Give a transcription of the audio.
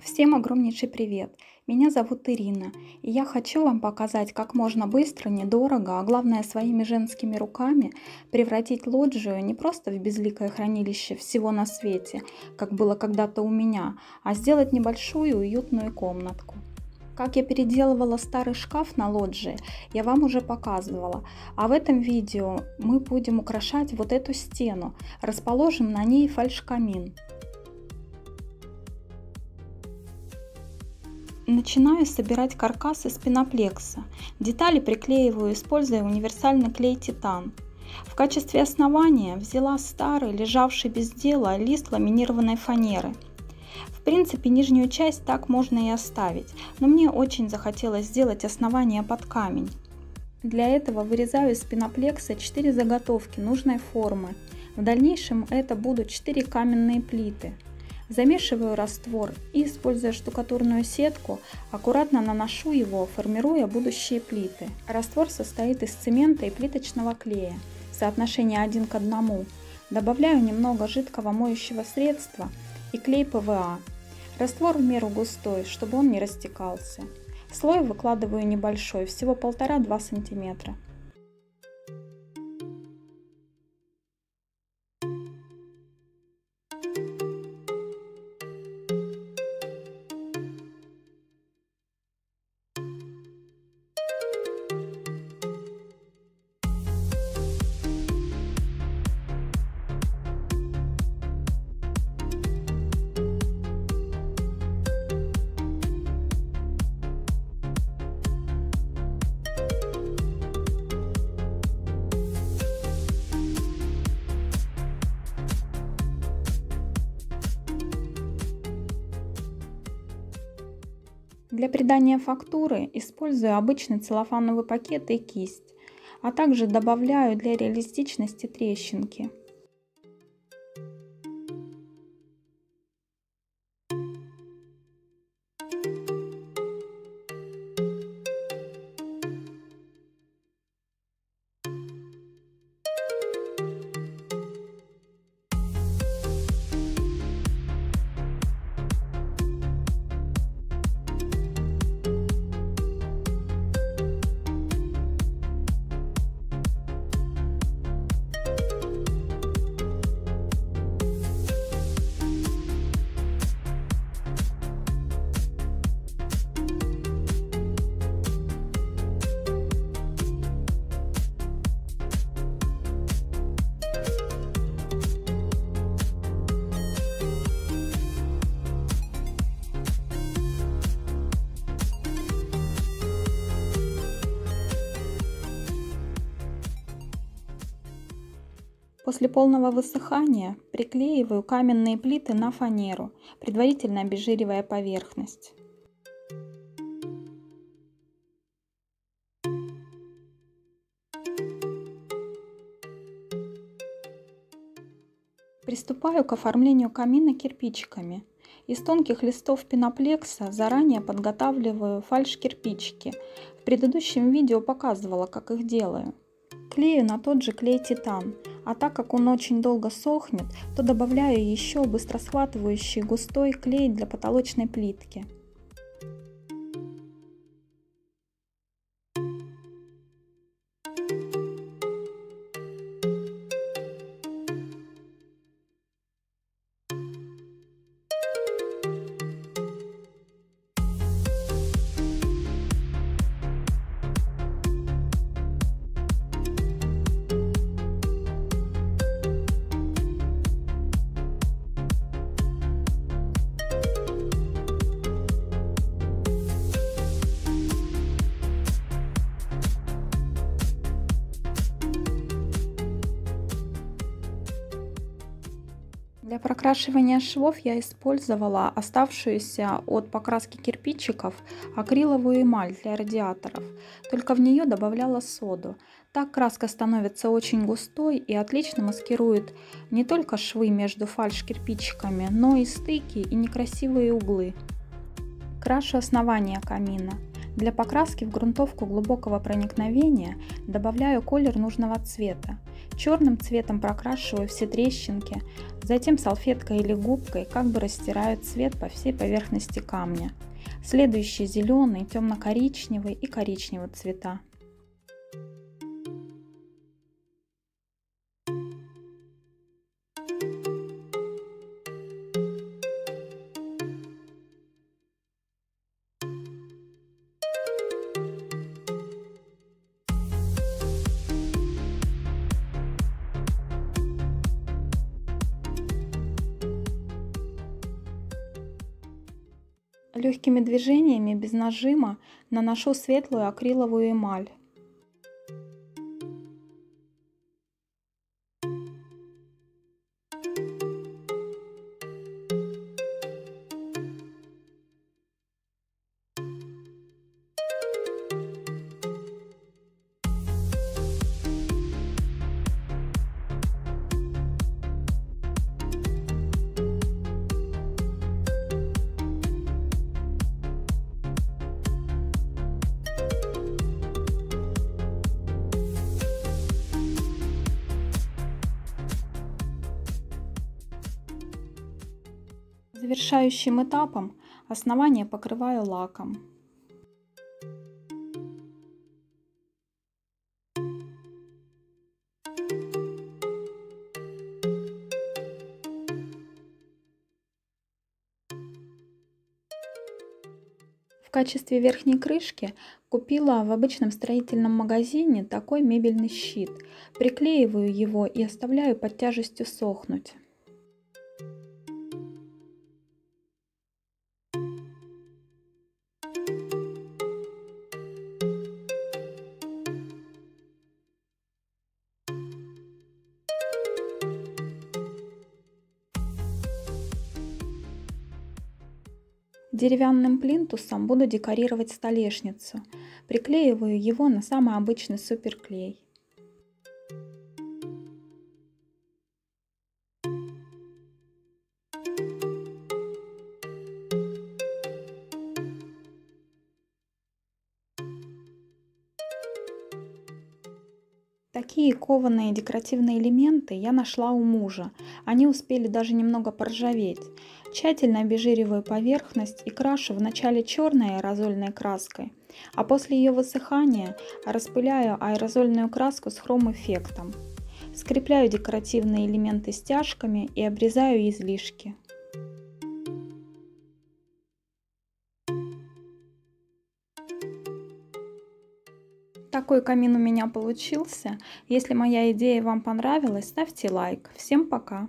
Всем огромнейший привет! Меня зовут Ирина, и я хочу вам показать, как можно быстро, недорого, а главное своими женскими руками превратить лоджию не просто в безликое хранилище всего на свете, как было когда-то у меня, а сделать небольшую уютную комнатку. Как я переделывала старый шкаф на лоджии, я вам уже показывала, а в этом видео мы будем украшать вот эту стену, расположим на ней фальш-камин. Начинаю собирать каркас из пеноплекса. Детали приклеиваю, используя универсальный клей Титан. В качестве основания взяла старый, лежавший без дела, лист ламинированной фанеры. В принципе, нижнюю часть так можно и оставить, но мне очень захотелось сделать основание под камень. Для этого вырезаю из пеноплекса 4 заготовки нужной формы. В дальнейшем это будут 4 каменные плиты. Замешиваю раствор и, используя штукатурную сетку, аккуратно наношу его, формируя будущие плиты. Раствор состоит из цемента и плиточного клея, соотношение 1 к 1. Добавляю немного жидкого моющего средства и клей ПВА. Раствор в меру густой, чтобы он не растекался. Слой выкладываю небольшой, всего 1,5–2 см. Для придания фактуры использую обычный целлофановый пакет и кисть, а также добавляю для реалистичности трещинки. После полного высыхания приклеиваю каменные плиты на фанеру, предварительно обезжиривая поверхность. Приступаю к оформлению камина кирпичиками. Из тонких листов пеноплекса заранее подготавливаю фальш-кирпичики. В предыдущем видео показывала, как их делаю. Клею на тот же клей Титан, а так как он очень долго сохнет, то добавляю еще быстросхватывающий густой клей для потолочной плитки. Для прокрашивания швов я использовала оставшуюся от покраски кирпичиков акриловую эмаль для радиаторов, только в нее добавляла соду. Так краска становится очень густой и отлично маскирует не только швы между фальш-кирпичиками, но и стыки и некрасивые углы. Крашу основание камина. Для покраски в грунтовку глубокого проникновения добавляю колер нужного цвета. Черным цветом прокрашиваю все трещинки, затем салфеткой или губкой как бы растираю цвет по всей поверхности камня. Следующий зеленый, темно-коричневый и коричневый цвета. Легкими движениями без нажима наношу светлую акриловую эмаль. Завершающим этапом основание покрываю лаком. В качестве верхней крышки купила в обычном строительном магазине такой мебельный щит. Приклеиваю его и оставляю под тяжестью сохнуть. Деревянным плинтусом буду декорировать столешницу. Приклеиваю его на самый обычный суперклей. Такие кованые декоративные элементы я нашла у мужа. Они успели даже немного поржаветь. Тщательно обезжириваю поверхность и крашу вначале черной аэрозольной краской, а после ее высыхания распыляю аэрозольную краску с хром-эффектом. Скрепляю декоративные элементы стяжками и обрезаю излишки. Такой камин у меня получился. Если моя идея вам понравилась, ставьте лайк. Всем пока!